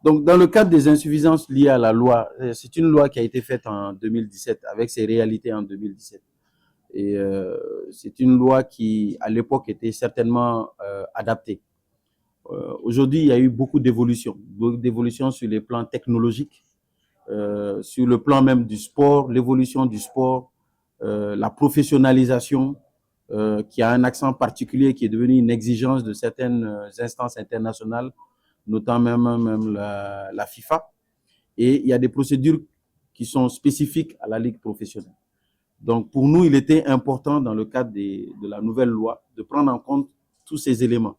Donc, dans le cadre des insuffisances liées à la loi, c'est une loi qui a été faite en 2017, avec ses réalités en 2017. Et c'est une loi qui, à l'époque, était certainement adaptée. Aujourd'hui, il y a eu beaucoup d'évolutions sur les plans technologiques, sur le plan même du sport, l'évolution du sport, la professionnalisation, qui a un accent particulier, qui est devenu une exigence de certaines instances internationales, notamment même la FIFA. Et il y a des procédures qui sont spécifiques à la ligue professionnelle. Donc, pour nous, il était important, dans le cadre de la nouvelle loi, de prendre en compte tous ces éléments.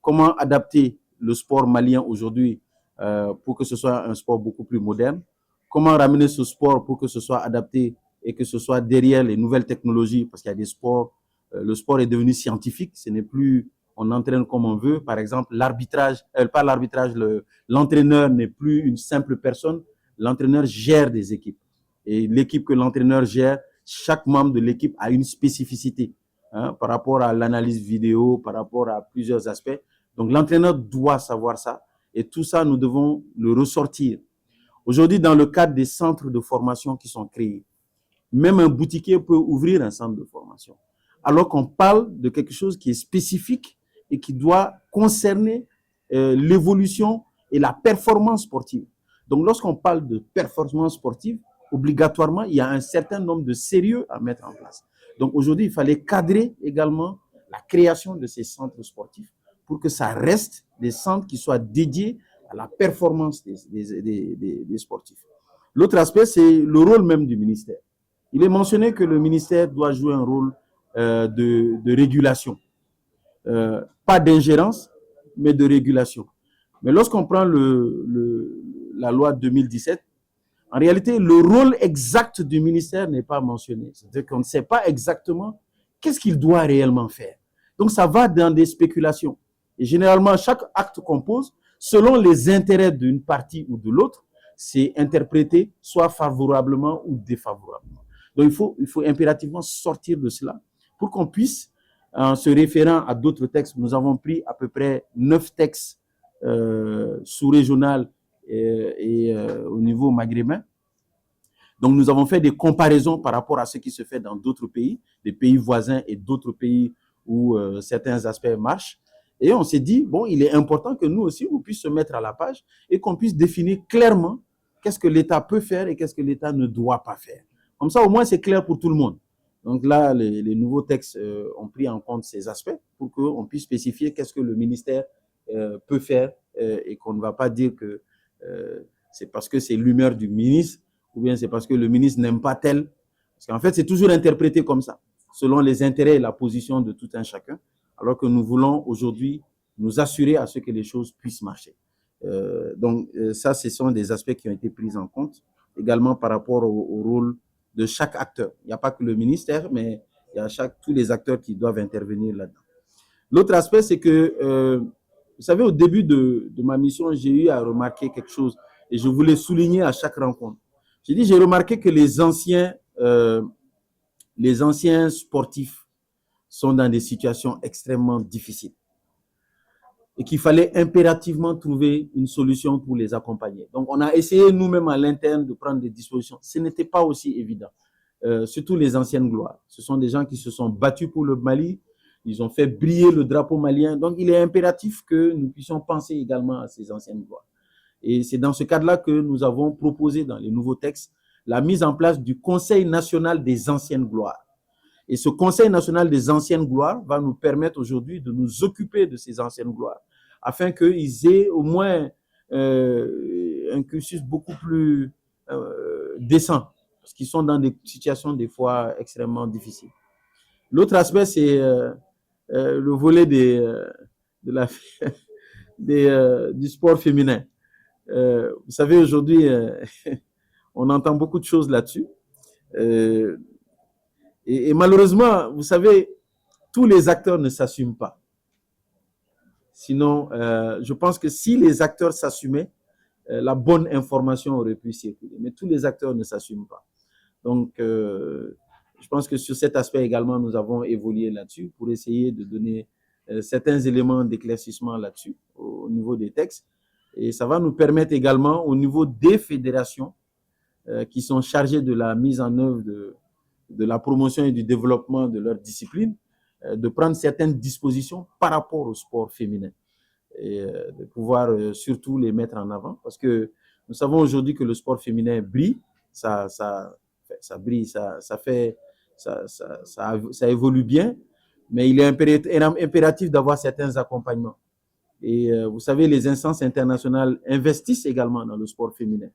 Comment adapter le sport malien aujourd'hui pour que ce soit un sport beaucoup plus moderne? Comment ramener ce sport pour que ce soit adapté et que ce soit derrière les nouvelles technologies? Parce qu'il y a des sports, le sport est devenu scientifique, ce n'est plus on entraîne comme on veut. Par exemple, l'arbitrage, pas l'arbitrage, l'entraîneur n'est plus une simple personne, l'entraîneur gère des équipes. Et l'équipe que l'entraîneur gère, chaque membre de l'équipe a une spécificité par rapport à l'analyse vidéo, par rapport à plusieurs aspects. Donc, l'entraîneur doit savoir ça. Et tout ça, nous devons le ressortir. Aujourd'hui, dans le cadre des centres de formation qui sont créés, même un boutiquier peut ouvrir un centre de formation. Alors qu'on parle de quelque chose qui est spécifique et qui doit concerner l'évolution et la performance sportive. Donc, lorsqu'on parle de performance sportive, obligatoirement, il y a un certain nombre de sérieux à mettre en place. Donc, aujourd'hui, il fallait cadrer également la création de ces centres sportifs pour que ça reste des centres qui soient dédiés à la performance des sportifs. L'autre aspect, c'est le rôle même du ministère. Il est mentionné que le ministère doit jouer un rôle de régulation. Pas d'ingérence, mais de régulation. Mais lorsqu'on prend la loi 2017, en réalité, le rôle exact du ministère n'est pas mentionné. C'est-à-dire qu'on ne sait pas exactement qu'est-ce qu'il doit réellement faire. Donc, ça va dans des spéculations. Et généralement, chaque acte qu'on pose, selon les intérêts d'une partie ou de l'autre, c'est interprété soit favorablement ou défavorablement. Donc, il faut impérativement sortir de cela pour qu'on puisse, en se référant à d'autres textes, nous avons pris à peu près 9 textes sous-régionaux et au niveau maghrébin. Donc, nous avons fait des comparaisons par rapport à ce qui se fait dans d'autres pays, des pays voisins et d'autres pays où certains aspects marchent. Et on s'est dit, bon, il est important que nous aussi, on puisse se mettre à la page et qu'on puisse définir clairement qu'est-ce que l'État peut faire et qu'est-ce que l'État ne doit pas faire. Comme ça, au moins, c'est clair pour tout le monde. Donc là, les nouveaux textes ont pris en compte ces aspects pour qu'on puisse spécifier qu'est-ce que le ministère peut faire et qu'on ne va pas dire que c'est parce que c'est l'humeur du ministre ou bien c'est parce que le ministre n'aime pas tel. Parce qu'en fait, c'est toujours interprété comme ça, selon les intérêts et la position de tout un chacun, alors que nous voulons aujourd'hui nous assurer à ce que les choses puissent marcher. Donc, ça, ce sont des aspects qui ont été pris en compte, également par rapport au rôle de chaque acteur. Il n'y a pas que le ministère, mais il y a tous les acteurs qui doivent intervenir là-dedans. L'autre aspect, c'est que, vous savez, au début de ma mission, j'ai eu à remarquer quelque chose et je voulais souligner à chaque rencontre. J'ai remarqué que les anciens sportifs sont dans des situations extrêmement difficiles et qu'il fallait impérativement trouver une solution pour les accompagner. Donc, on a essayé nous-mêmes à l'interne de prendre des dispositions. Ce n'était pas aussi évident. Surtout les anciennes gloires. Ce sont des gens qui se sont battus pour le Mali. Ils ont fait briller le drapeau malien. Donc, il est impératif que nous puissions penser également à ces anciennes gloires. Et c'est dans ce cadre-là que nous avons proposé dans les nouveaux textes la mise en place du Conseil national des anciennes gloires. Et ce Conseil national des anciennes gloires va nous permettre aujourd'hui de nous occuper de ces anciennes gloires, afin qu'ils aient au moins un cursus beaucoup plus décent, parce qu'ils sont dans des situations des fois extrêmement difficiles. L'autre aspect, c'est le volet du sport féminin. Vous savez, aujourd'hui, on entend beaucoup de choses là-dessus. Et malheureusement, vous savez, tous les acteurs ne s'assument pas. Sinon, je pense que si les acteurs s'assumaient, la bonne information aurait pu circuler. Mais tous les acteurs ne s'assument pas. Donc, je pense que sur cet aspect également, nous avons évolué là-dessus pour essayer de donner certains éléments d'éclaircissement là-dessus au niveau des textes. Et ça va nous permettre également, au niveau des fédérations qui sont chargées de la mise en œuvre de la promotion et du développement de leur discipline, de prendre certaines dispositions par rapport au sport féminin et de pouvoir surtout les mettre en avant, parce que nous savons aujourd'hui que le sport féminin brille, ça brille, ça évolue bien, mais il est impératif d'avoir certains accompagnements. Et vous savez, les instances internationales investissent également dans le sport féminin.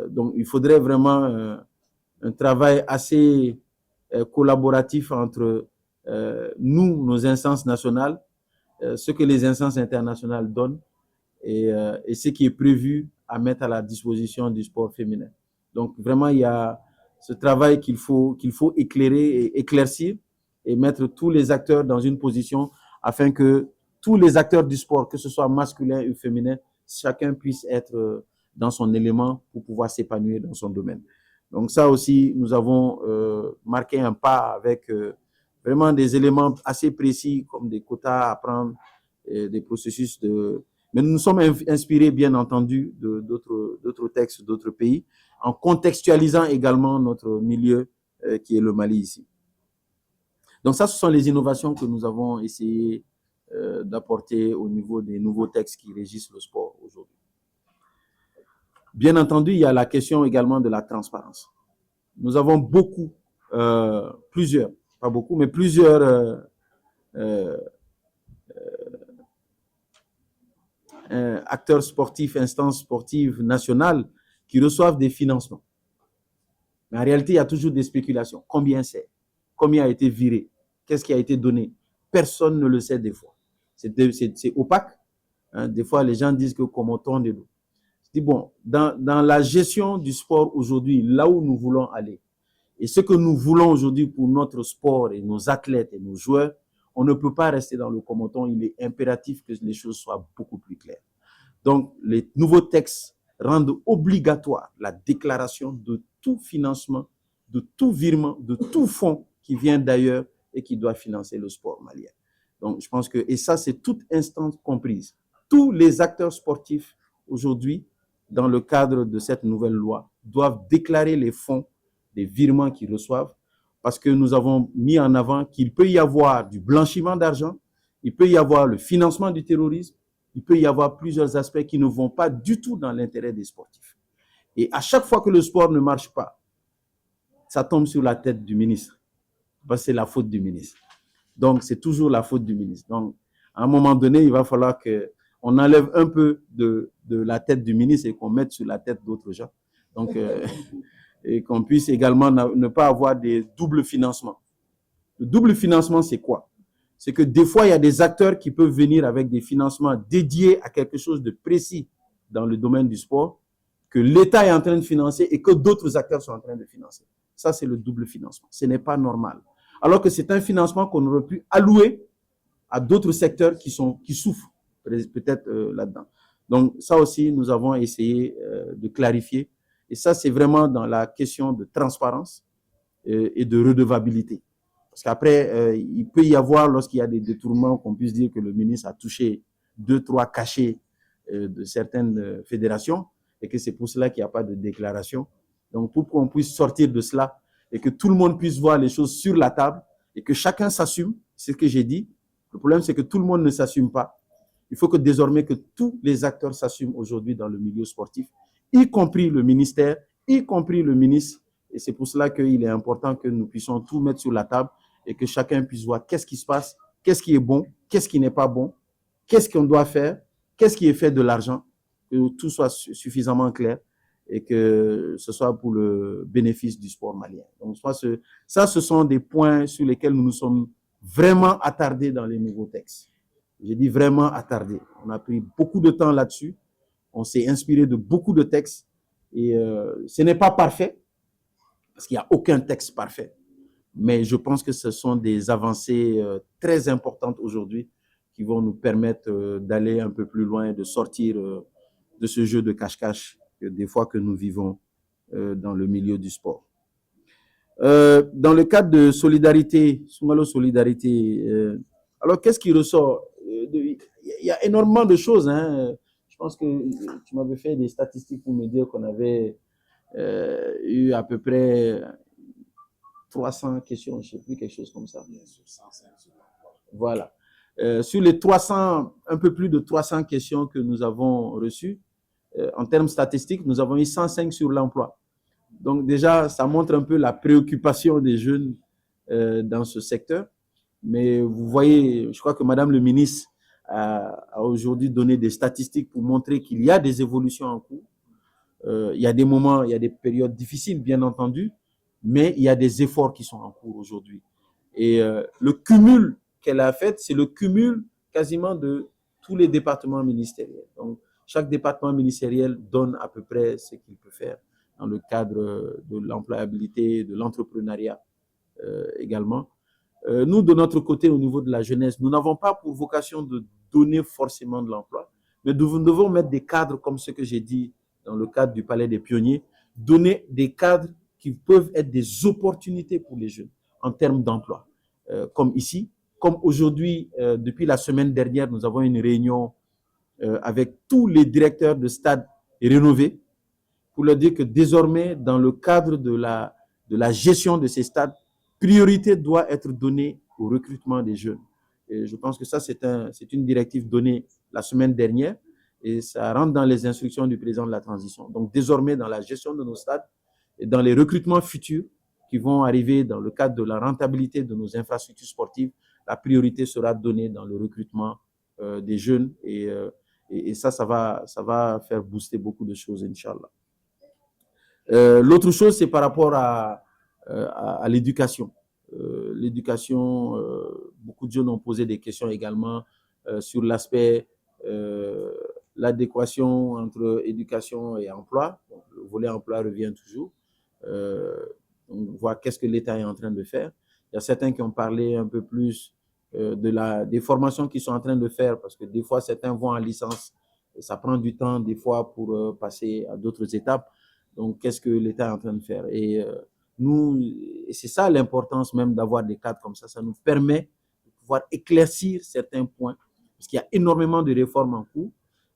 Donc, il faudrait vraiment un travail assez collaboratif entre nous, nos instances nationales, ce que les instances internationales donnent et ce qui est prévu à mettre à la disposition du sport féminin. Donc, vraiment, il y a ce travail qu'il faut éclairer et éclaircir et mettre tous les acteurs dans une position afin que tous les acteurs du sport, que ce soit masculin ou féminin, chacun puisse être dans son élément pour pouvoir s'épanouir dans son domaine. Donc ça aussi, nous avons marqué un pas avec vraiment des éléments assez précis comme des quotas à prendre, et des processus de... Mais nous nous sommes inspirés, bien entendu, d'autres textes d'autres pays, en contextualisant également notre milieu qui est le Mali ici. Donc ça, ce sont les innovations que nous avons essayé d'apporter au niveau des nouveaux textes qui régissent le sport aujourd'hui. Bien entendu, il y a la question également de la transparence. Nous avons beaucoup, plusieurs, pas beaucoup, mais plusieurs acteurs sportifs, instances sportives nationales qui reçoivent des financements. Mais en réalité, il y a toujours des spéculations. Combien c'est? Combien a été viré? Qu'est-ce qui a été donné? Personne ne le sait des fois. C'est opaque. Hein? Des fois, les gens disent que comme on tourne de l'eau. Je dis, bon, dans la gestion du sport aujourd'hui, là où nous voulons aller, et ce que nous voulons aujourd'hui pour notre sport et nos athlètes et nos joueurs, on ne peut pas rester dans le commenton. Il est impératif que les choses soient beaucoup plus claires. Donc, les nouveaux textes rendent obligatoire la déclaration de tout financement, de tout virement, de tout fonds qui vient d'ailleurs et qui doit financer le sport malien. Donc, je pense que, et ça, c'est toute instance comprise. Tous les acteurs sportifs aujourd'hui, dans le cadre de cette nouvelle loi, doivent déclarer les fonds des virements qu'ils reçoivent, parce que nous avons mis en avant qu'il peut y avoir du blanchiment d'argent, il peut y avoir le financement du terrorisme, il peut y avoir plusieurs aspects qui ne vont pas du tout dans l'intérêt des sportifs. Et à chaque fois que le sport ne marche pas, ça tombe sur la tête du ministre, parce que c'est la faute du ministre. Donc, c'est toujours la faute du ministre. Donc, à un moment donné, il va falloir qu'on enlève un peu de la tête du ministre et qu'on mette sur la tête d'autres gens. Donc, et qu'on puisse également ne pas avoir des doubles financements. Le double financement, c'est quoi? C'est que des fois, il y a des acteurs qui peuvent venir avec des financements dédiés à quelque chose de précis dans le domaine du sport, que l'État est en train de financer et que d'autres acteurs sont en train de financer. Ça, c'est le double financement. Ce n'est pas normal. Alors que c'est un financement qu'on aurait pu allouer à d'autres secteurs qui souffrent peut-être là-dedans. Donc, ça aussi, nous avons essayé de clarifier. Et ça, c'est vraiment dans la question de transparence et de redevabilité. Parce qu'après, il peut y avoir, lorsqu'il y a des détournements, qu'on puisse dire que le ministre a touché 2-3 cachets de certaines fédérations et que c'est pour cela qu'il n'y a pas de déclaration. Donc, pour qu'on puisse sortir de cela et que tout le monde puisse voir les choses sur la table et que chacun s'assume, c'est ce que j'ai dit. Le problème, c'est que tout le monde ne s'assume pas. Il faut que désormais que tous les acteurs s'assument aujourd'hui dans le milieu sportif, y compris le ministère, y compris le ministre. Et c'est pour cela qu'il est important que nous puissions tout mettre sur la table et que chacun puisse voir qu'est-ce qui se passe, qu'est-ce qui est bon, qu'est-ce qui n'est pas bon, qu'est-ce qu'on doit faire, qu'est-ce qui est fait de l'argent, que tout soit suffisamment clair et que ce soit pour le bénéfice du sport malien. Donc, ça, ce sont des points sur lesquels nous nous sommes vraiment attardés dans les nouveaux textes. J'ai dit vraiment attardés. On a pris beaucoup de temps là-dessus. On s'est inspiré de beaucoup de textes et ce n'est pas parfait parce qu'il n'y a aucun texte parfait. Mais je pense que ce sont des avancées très importantes aujourd'hui qui vont nous permettre d'aller un peu plus loin et de sortir de ce jeu de cache-cache des fois que nous vivons dans le milieu du sport. Dans le cadre de solidarité, Sungalo Solidarité, alors qu'est-ce qui ressort? Il y a énormément de choses. Hein. Je pense que tu m'avais fait des statistiques pour me dire qu'on avait eu à peu près 300 questions, je ne sais plus, quelque chose comme ça. Voilà. Sur les 300, un peu plus de 300 questions que nous avons reçues, en termes statistiques, nous avons eu 105 sur l'emploi. Donc déjà, ça montre un peu la préoccupation des jeunes dans ce secteur. Mais vous voyez, je crois que Madame le ministre a aujourd'hui donné des statistiques pour montrer qu'il y a des évolutions en cours. Il y a des moments, il y a des périodes difficiles, bien entendu, mais il y a des efforts qui sont en cours aujourd'hui. Et le cumul qu'elle a fait, c'est le cumul quasiment de tous les départements ministériels. Donc, chaque département ministériel donne à peu près ce qu'il peut faire dans le cadre de l'employabilité, de l'entrepreneuriat également. Nous, de notre côté, au niveau de la jeunesse, nous n'avons pas pour vocation de donner forcément de l'emploi, mais nous devons mettre des cadres comme ce que j'ai dit dans le cadre du Palais des Pionniers, donner des cadres qui peuvent être des opportunités pour les jeunes en termes d'emploi. Comme ici, comme aujourd'hui, depuis la semaine dernière, nous avons une réunion avec tous les directeurs de stades rénovés pour leur dire que désormais, dans le cadre de la gestion de ces stades, priorité doit être donnée au recrutement des jeunes. Et je pense que ça, c'est une directive donnée la semaine dernière et ça rentre dans les instructions du président de la transition. Donc désormais, dans la gestion de nos stades et dans les recrutements futurs qui vont arriver dans le cadre de la rentabilité de nos infrastructures sportives, la priorité sera donnée dans le recrutement des jeunes et ça va faire booster beaucoup de choses, Inch'Allah. L'autre chose, c'est par rapport à l'éducation. L'éducation, beaucoup de jeunes ont posé des questions également sur l'aspect, l'adéquation entre éducation et emploi. Donc, le volet emploi revient toujours. On voit qu'est-ce que l'État est en train de faire. Il y a certains qui ont parlé un peu plus des formations qu'ils sont en train de faire, parce que des fois, certains vont en licence et ça prend du temps, des fois, pour passer à d'autres étapes. Donc, qu'est-ce que l'État est en train de faire? Et nous, c'est ça l'importance même d'avoir des cadres comme ça. Ça nous permet de pouvoir éclaircir certains points, parce qu'il y a énormément de réformes en cours.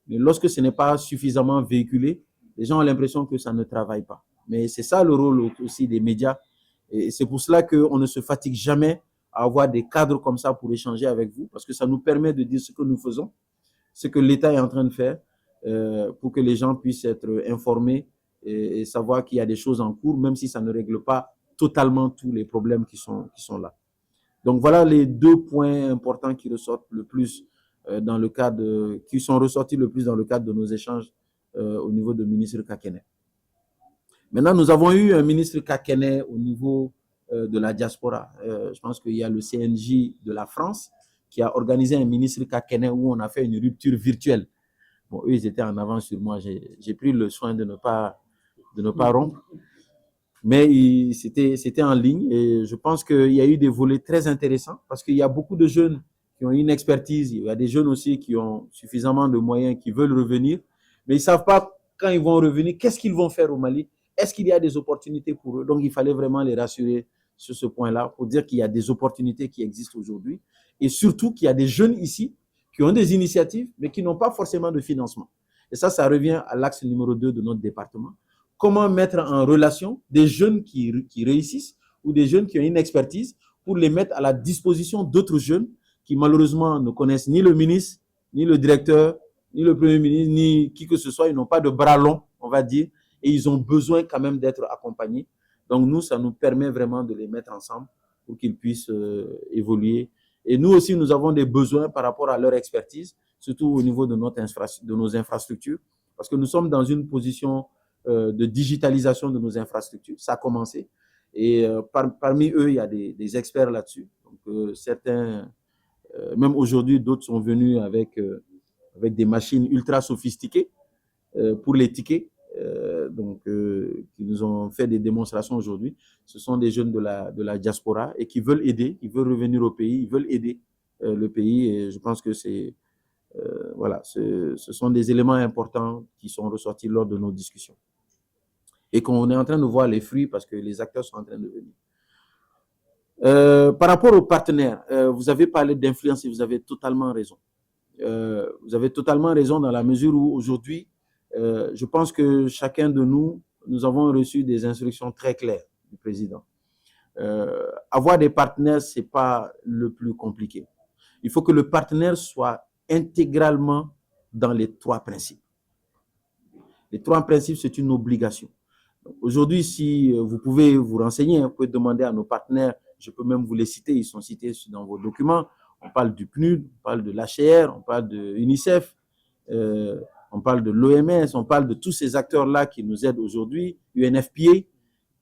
Mais lorsque ce n'est pas suffisamment véhiculé, les gens ont l'impression que ça ne travaille pas. Mais c'est ça le rôle aussi des médias. Et c'est pour cela qu'on ne se fatigue jamais à avoir des cadres comme ça pour échanger avec vous, parce que ça nous permet de dire ce que nous faisons, ce que l'État est en train de faire, pour que les gens puissent être informés et savoir qu'il y a des choses en cours, même si ça ne règle pas totalement tous les problèmes qui sont là. Donc voilà les deux points importants qui ressortent le plus dans le cadre, qui sont ressortis le plus dans le cadre de nos échanges au niveau du ministre Kakene. Maintenant, nous avons eu un ministre Kakene au niveau de la diaspora. Je pense qu'il y a le CNJ de la France qui a organisé un ministre Kakene où on a fait une rupture virtuelle. Bon, eux, ils étaient en avance sur moi. J'ai pris le soin de ne pas rompre. Mais c'était en ligne et je pense qu'il y a eu des volets très intéressants parce qu'il y a beaucoup de jeunes qui ont une expertise. Il y a des jeunes aussi qui ont suffisamment de moyens, qui veulent revenir, mais ils ne savent pas quand ils vont revenir, qu'est-ce qu'ils vont faire au Mali. Est-ce qu'il y a des opportunités pour eux? Donc, il fallait vraiment les rassurer sur ce point-là pour dire qu'il y a des opportunités qui existent aujourd'hui et surtout qu'il y a des jeunes ici qui ont des initiatives, mais qui n'ont pas forcément de financement. Et ça revient à l'axe numéro 2 de notre département. Comment mettre en relation des jeunes qui réussissent ou des jeunes qui ont une expertise pour les mettre à la disposition d'autres jeunes qui malheureusement ne connaissent ni le ministre, ni le directeur, ni le premier ministre, ni qui que ce soit. Ils n'ont pas de bras longs, on va dire, et ils ont besoin quand même d'être accompagnés. Donc nous, ça nous permet vraiment de les mettre ensemble pour qu'ils puissent évoluer. Et nous aussi, nous avons des besoins par rapport à leur expertise, surtout au niveau de nos infrastructures, parce que nous sommes dans une position de digitalisation de nos infrastructures. Ça a commencé. Et parmi eux, il y a des experts là-dessus. Donc, certains, même aujourd'hui, d'autres sont venus avec des machines ultra sophistiquées pour les tickets. Qui nous ont fait des démonstrations aujourd'hui. Ce sont des jeunes de la diaspora et qui veulent aider, ils veulent revenir au pays, ils veulent aider le pays. Et je pense que voilà, ce sont des éléments importants qui sont ressortis lors de nos discussions. Et qu'on est en train de voir les fruits parce que les acteurs sont en train de venir. Par rapport aux partenaires, vous avez parlé d'influence et vous avez totalement raison. Vous avez totalement raison dans la mesure où aujourd'hui, je pense que chacun de nous, nous avons reçu des instructions très claires du président. Avoir des partenaires, ce n'est pas le plus compliqué. Il faut que le partenaire soit intégralement dans les 3 principes. Les 3 principes, c'est une obligation. Aujourd'hui, si vous pouvez vous renseigner, vous pouvez demander à nos partenaires, je peux même vous les citer, ils sont cités dans vos documents. On parle du PNUD, on parle de l'HCR, on parle de l'UNICEF, on parle de l'OMS, on parle de tous ces acteurs-là qui nous aident aujourd'hui, UNFPA.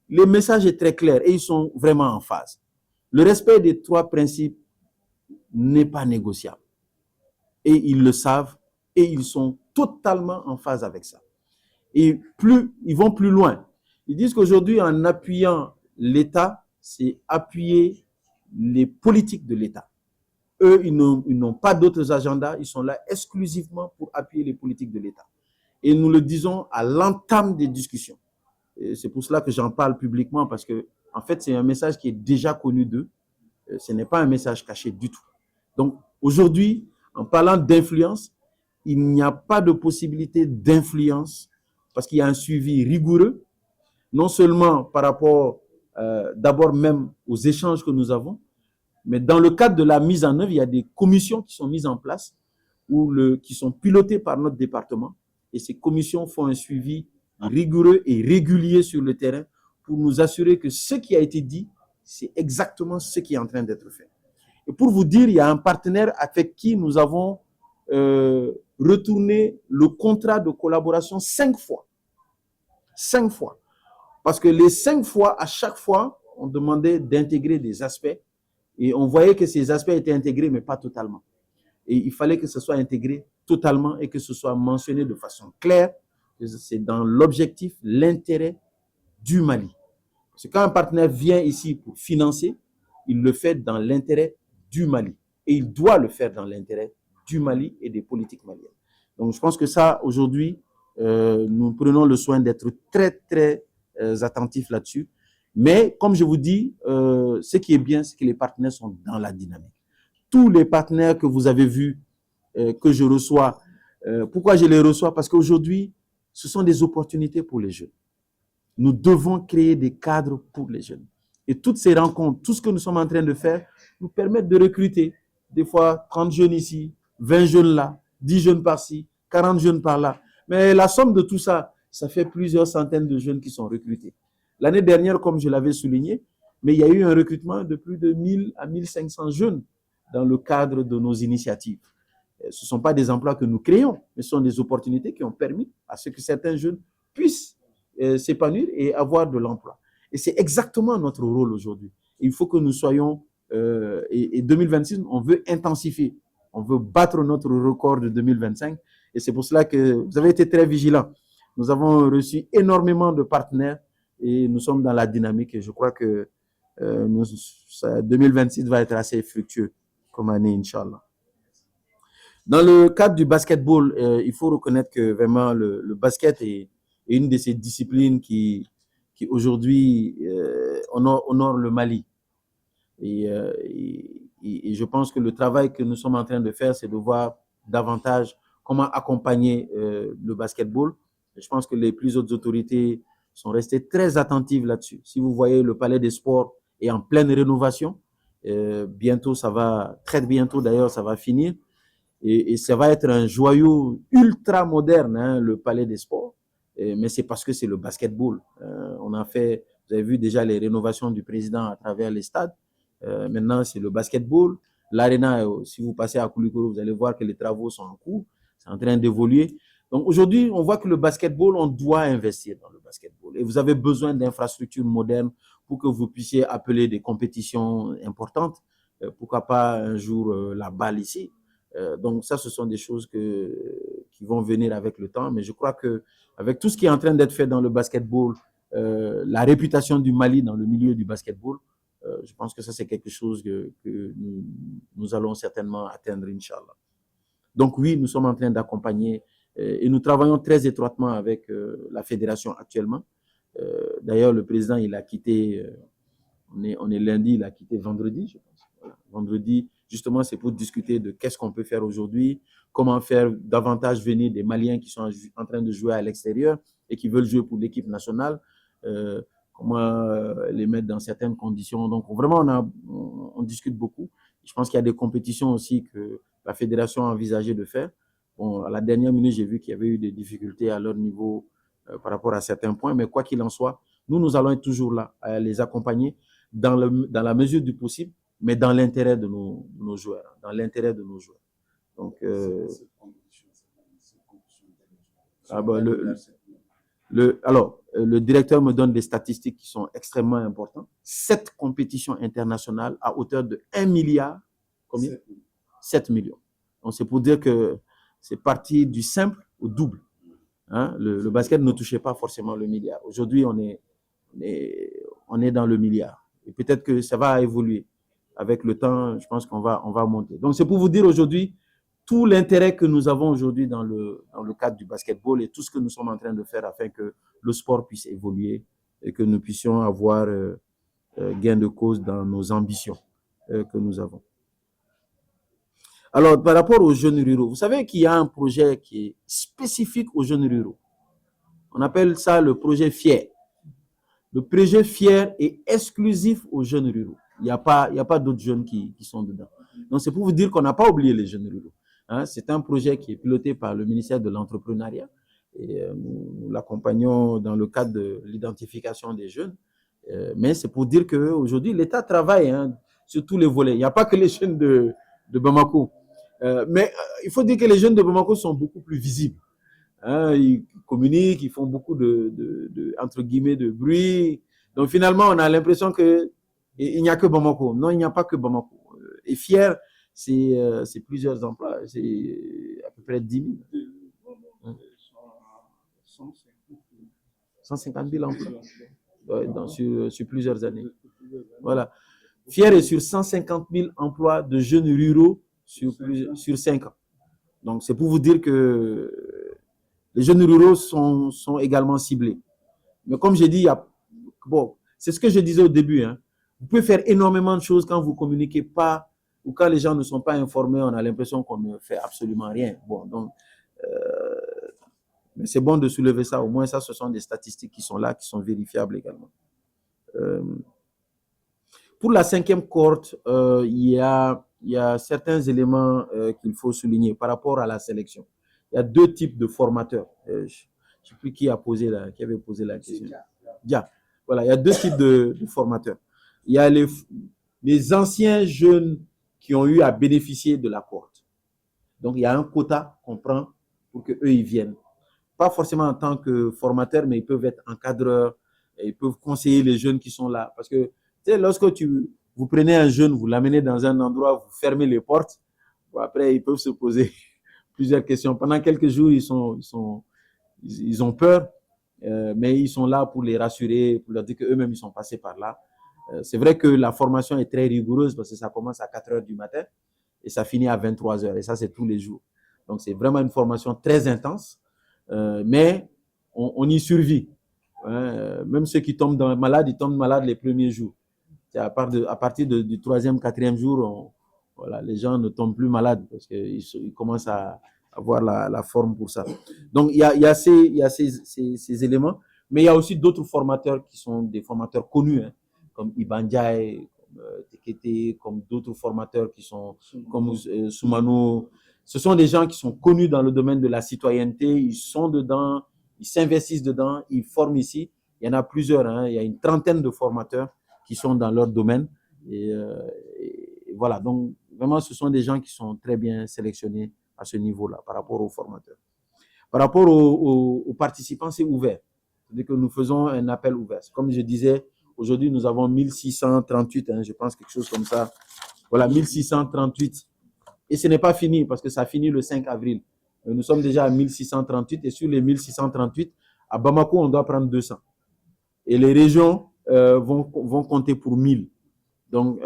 Le message est très clair et ils sont vraiment en phase. Le respect des 3 principes n'est pas négociable. Et ils le savent et ils sont totalement en phase avec ça. Et ils vont plus loin. Ils disent qu'aujourd'hui, en appuyant l'État, c'est appuyer les politiques de l'État. Eux, ils n'ont pas d'autres agendas, ils sont là exclusivement pour appuyer les politiques de l'État. Et nous le disons à l'entame des discussions. C'est pour cela que j'en parle publiquement, parce que, en fait, c'est un message qui est déjà connu d'eux. Ce n'est pas un message caché du tout. Donc, aujourd'hui, en parlant d'influence, il n'y a pas de possibilité d'influence parce qu'il y a un suivi rigoureux, non seulement par rapport d'abord même aux échanges que nous avons, mais dans le cadre de la mise en œuvre, il y a des commissions qui sont mises en place qui sont pilotées par notre département. Et ces commissions font un suivi rigoureux et régulier sur le terrain pour nous assurer que ce qui a été dit, c'est exactement ce qui est en train d'être fait. Et pour vous dire, il y a un partenaire avec qui nous avons retourné le contrat de collaboration 5 fois. 5 fois. Parce que les 5 fois, à chaque fois, on demandait d'intégrer des aspects et on voyait que ces aspects étaient intégrés, mais pas totalement. Et il fallait que ce soit intégré totalement et que ce soit mentionné de façon claire. C'est dans l'objectif, l'intérêt du Mali. Parce que quand un partenaire vient ici pour financer, il le fait dans l'intérêt du Mali. Et il doit le faire dans l'intérêt du Mali et des politiques maliennes. Donc je pense que ça, aujourd'hui, nous prenons le soin d'être très, très attentifs là-dessus. Mais comme je vous dis, ce qui est bien, c'est que les partenaires sont dans la dynamique. Tous les partenaires que vous avez vus, que je reçois, pourquoi je les reçois? Parce qu'aujourd'hui, ce sont des opportunités pour les jeunes. Nous devons créer des cadres pour les jeunes. Et toutes ces rencontres, tout ce que nous sommes en train de faire, nous permettent de recruter des fois 30 jeunes ici, 20 jeunes là, 10 jeunes par-ci, 40 jeunes par-là. Mais la somme de tout ça, ça fait plusieurs centaines de jeunes qui sont recrutés. L'année dernière, comme je l'avais souligné, mais il y a eu un recrutement de plus de 1000 à 1500 jeunes dans le cadre de nos initiatives. Ce ne sont pas des emplois que nous créons, mais ce sont des opportunités qui ont permis à ce que certains jeunes puissent s'épanouir et avoir de l'emploi. Et c'est exactement notre rôle aujourd'hui. Il faut que nous soyons, et 2026, on veut intensifier, on veut battre notre record de 2025. Et c'est pour cela que vous avez été très vigilants. Nous avons reçu énormément de partenaires et nous sommes dans la dynamique. Et je crois que 2026 va être assez fructueux comme année, Inch'Allah. Dans le cadre du basketball, il faut reconnaître que vraiment le basket est une de ces disciplines qui aujourd'hui honore le Mali. Et je pense que le travail que nous sommes en train de faire, c'est de voir davantage comment accompagner le basketball. Et je pense que les plus hautes autorités sont restées très attentives là-dessus. Si vous voyez, le Palais des Sports est en pleine rénovation. Bientôt, très bientôt d'ailleurs, ça va finir. Et ça va être un joyau ultra moderne, hein, le Palais des Sports. Mais c'est parce que c'est le basketball. On a fait, vous avez vu déjà les rénovations du président à travers les stades. Maintenant, c'est le basketball. L'Arena, si vous passez à Koulikoro, vous allez voir que les travaux sont en cours. C'est en train d'évoluer. Donc aujourd'hui, on voit que le basketball, on doit investir dans le basketball. Et vous avez besoin d'infrastructures modernes pour que vous puissiez appeler des compétitions importantes. Pourquoi pas un jour la balle ici. Donc ça, ce sont des choses qui vont venir avec le temps. Mais je crois qu'avec tout ce qui est en train d'être fait dans le basketball, la réputation du Mali dans le milieu du basketball, je pense que ça, c'est quelque chose que nous allons certainement atteindre, Inch'Allah. Donc oui, nous sommes en train d'accompagner et nous travaillons très étroitement avec la fédération actuellement. D'ailleurs, le président, il a quitté, on est lundi, il a quitté vendredi, je pense. Voilà. Vendredi, justement, c'est pour discuter de qu'est-ce qu'on peut faire aujourd'hui, comment faire davantage venir des Maliens qui sont en train de jouer à l'extérieur et qui veulent jouer pour l'équipe nationale, comment les mettre dans certaines conditions. Donc vraiment, on discute beaucoup. Je pense qu'il y a des compétitions aussi que la fédération a envisagé de faire. Bon, à la dernière minute, j'ai vu qu'il y avait eu des difficultés à leur niveau par rapport à certains points, mais quoi qu'il en soit, nous allons être toujours là à les accompagner dans la mesure du possible, mais dans l'intérêt de nos joueurs, dans l'intérêt de nos joueurs. Donc, le directeur me donne des statistiques qui sont extrêmement importantes. 7 compétitions internationales à hauteur de 1 milliard. Combien? 7 millions. Donc, c'est pour dire que c'est parti du simple au double. Hein? Le basket ne touchait pas forcément le milliard. Aujourd'hui, on est dans le milliard. Et peut-être que ça va évoluer. Avec le temps, je pense qu'on va monter. Donc, c'est pour vous dire aujourd'hui tout l'intérêt que nous avons aujourd'hui dans le cadre du basketball et tout ce que nous sommes en train de faire afin que le sport puisse évoluer et que nous puissions avoir gain de cause dans nos ambitions que nous avons. Alors, par rapport aux jeunes ruraux, vous savez qu'il y a un projet qui est spécifique aux jeunes ruraux. On appelle ça le projet FIER. Le projet FIER est exclusif aux jeunes ruraux. Il n'y a pas d'autres jeunes qui sont dedans. Donc, c'est pour vous dire qu'on n'a pas oublié les jeunes ruraux. Hein, c'est un projet qui est piloté par le ministère de l'Entrepreneuriat et nous l'accompagnons dans le cadre de l'identification des jeunes. Mais c'est pour dire qu'aujourd'hui, l'État travaille sur tous les volets. Il n'y a pas que les jeunes de Bamako. Mais il faut dire que les jeunes de Bamako sont beaucoup plus visibles. Hein, ils communiquent, ils font beaucoup entre guillemets, de bruit. Donc finalement, on a l'impression qu'il n'y a que Bamako. Non, il n'y a pas que Bamako. Et FIER, c'est plusieurs emplois. C'est à peu près 10 000. 150 000 emplois sur plusieurs années. Voilà. FIER est sur 150 000 emplois de jeunes ruraux sur 5 ans. Donc, c'est pour vous dire que les jeunes ruraux sont également ciblés. Mais comme j'ai dit, c'est ce que je disais au début. Hein. Vous pouvez faire énormément de choses quand vous ne communiquez pas ou quand les gens ne sont pas informés, on a l'impression qu'on ne fait absolument rien. Bon, donc, mais c'est bon de soulever ça. Au moins, ça, ce sont des statistiques qui sont là, qui sont vérifiables également. Pour la 5e cohorte, il y a certains éléments qu'il faut souligner par rapport à la sélection. Il y a 2 types de formateurs. Je ne sais plus qui avait posé la question. Voilà, il y a 2 types de formateurs. Il y a les anciens jeunes qui ont eu à bénéficier de la cohorte. Donc, il y a un quota qu'on prend pour qu'eux, ils viennent. Pas forcément en tant que formateurs, mais ils peuvent être encadreurs, et ils peuvent conseiller les jeunes qui sont là. Parce que, tu sais, lorsque vous prenez un jeune, vous l'amenez dans un endroit, vous fermez les portes, après, ils peuvent se poser plusieurs questions. Pendant quelques jours, ils ont peur, mais ils sont là pour les rassurer, pour leur dire qu'eux-mêmes, ils sont passés par là. C'est vrai que la formation est très rigoureuse parce que ça commence à 4 heures du matin et ça finit à 23 heures. Et ça, c'est tous les jours. Donc, c'est vraiment une formation très intense, mais on y survit. Même ceux qui tombent malades, ils tombent malades les premiers jours. C'est à partir du 3e, 4e jour, voilà, les gens ne tombent plus malades parce qu'ils commencent à avoir la forme pour ça. Donc, il y a ces éléments, mais il y a aussi d'autres formateurs qui sont des formateurs connus, hein, comme Ibandiaï, comme Tekete, comme d'autres formateurs qui sont comme Soumano. Ce sont des gens qui sont connus dans le domaine de la citoyenneté, ils sont dedans, ils s'investissent dedans, ils forment ici. Il y en a plusieurs, hein, il y a une trentaine de formateurs qui sont dans leur domaine. Et voilà, donc vraiment, ce sont des gens qui sont très bien sélectionnés à ce niveau-là par rapport aux formateurs. Par rapport aux participants, c'est ouvert. C'est-à-dire que nous faisons un appel ouvert. Comme je disais, aujourd'hui, nous avons 1638, hein, je pense quelque chose comme ça. Voilà, 1638. Et ce n'est pas fini parce que ça finit le 5 avril. Nous sommes déjà à 1638 et sur les 1638, à Bamako, on doit prendre 200. Et les régions vont compter pour 1000. Donc,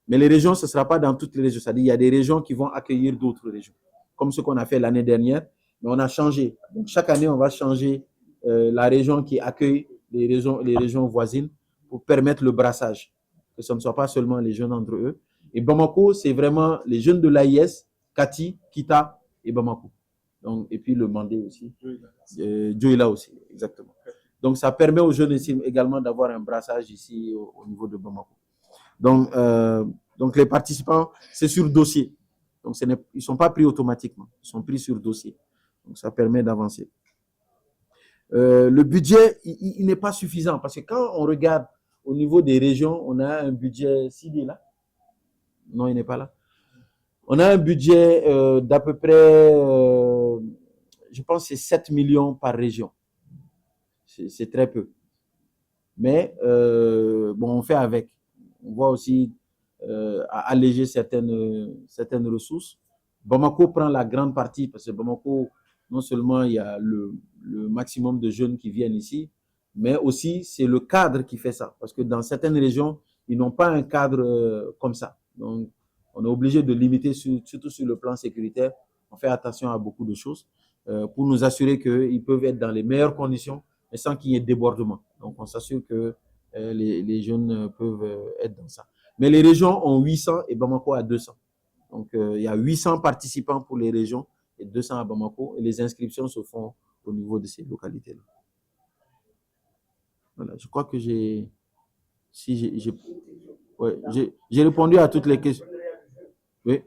mais les régions, ce ne sera pas dans toutes les régions. C'est-à-dire qu'il y a des régions qui vont accueillir d'autres régions, comme ce qu'on a fait l'année dernière. Mais on a changé. Donc, chaque année, on va changer la région qui accueille les régions voisines pour permettre le brassage, que ce ne soit pas seulement les jeunes entre eux. Et Bamako, c'est vraiment les jeunes de l'AIS, Kati, Kita et Bamako. Donc, et puis le Mandé aussi. Dioïla aussi, exactement. Donc, ça permet aux jeunes ici également d'avoir un brassage ici au niveau de Bamako. Donc les participants, c'est sur dossier. Donc, ils ne sont pas pris automatiquement. Ils sont pris sur dossier. Donc, ça permet d'avancer. Le budget, il n'est pas suffisant parce que quand on regarde au niveau des régions, on a un budget, s'il est là? Non, il n'est pas là. On a un budget d'à peu près, je pense que c'est 7 millions par région. C'est très peu. Mais bon, on fait avec. On voit aussi alléger certaines ressources. Bamako prend la grande partie parce que Bamako, non seulement il y a le maximum de jeunes qui viennent ici, mais aussi c'est le cadre qui fait ça. Parce que dans certaines régions, ils n'ont pas un cadre comme ça. Donc, on est obligé de limiter, surtout sur le plan sécuritaire. On fait attention à beaucoup de choses pour nous assurer qu'ils peuvent être dans les meilleures conditions, mais sans qu'il y ait débordement. Donc, on s'assure que les jeunes peuvent être dans ça. Mais les régions ont 800 et Bamako a 200. Donc, il y a 800 participants pour les régions et 200 à Bamako. Et les inscriptions se font au niveau de ces localités-là. Voilà, je crois que j'ai répondu à toutes les questions. Oui.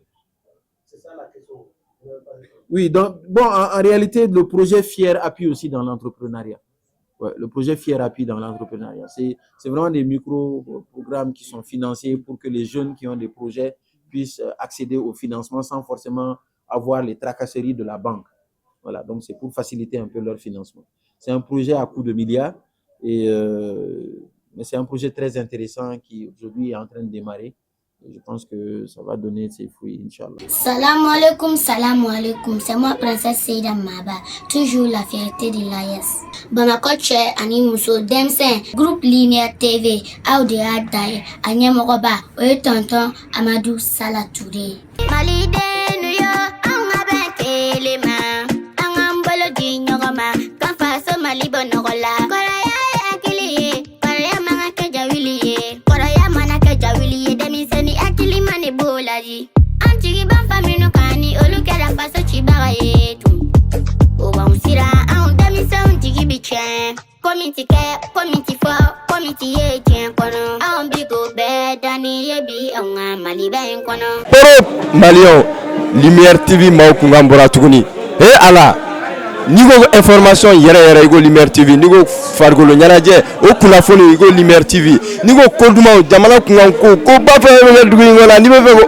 C'est ça la question. Oui, donc, bon, en réalité, le projet Fier appuie aussi dans l'entrepreneuriat. Ouais, le projet Fier appuie dans l'entrepreneuriat. C'est vraiment des micro-programmes qui sont financés pour que les jeunes qui ont des projets puissent accéder au financement sans forcément avoir les tracasseries de la banque. Voilà, donc c'est pour faciliter un peu leur financement. C'est un projet à coût de milliards, mais c'est un projet très intéressant qui aujourd'hui est en train de démarrer. Et je pense que ça va donner ses fruits, Inch'Allah. Salam alaikum, c'est moi, Princesse Seida Maba, toujours la fierté de l'AES. Bamako Tche, Ani Mousso, Demsen, Groupe Linéaire TV, Audi Adaye, Agnemogoba, Oye Tonton, Amadou Salatouré. Malide, Nuyo, Anga Benke, Lema, Angambolo di Nyogoma, Kanfaso Malibo Nogola, Koraya Akili, Koraya Manaka Jawili, Koraya Manaka Jawili, Demiseni Akili Mane Bolaji. Antigi ban famino kani, Olukera Faso Chibaraye, Oba Usira, Aon Demison Tigi Bichen, Committee Care, Committee for, Committee Agent Kono, Aon Bigo Bed, Dani Yebi, Onga Maliben Kono. Europe, Malion, Lumière TV, Maukungambora Tuguni. Eh Allah! Nigo information yere igo Lumière TV, nigo fargolo nyanaje, o kunafoni igo Lumière TV, nigo koduma jamana kunganko, ko ba fa dugu ngola, ni be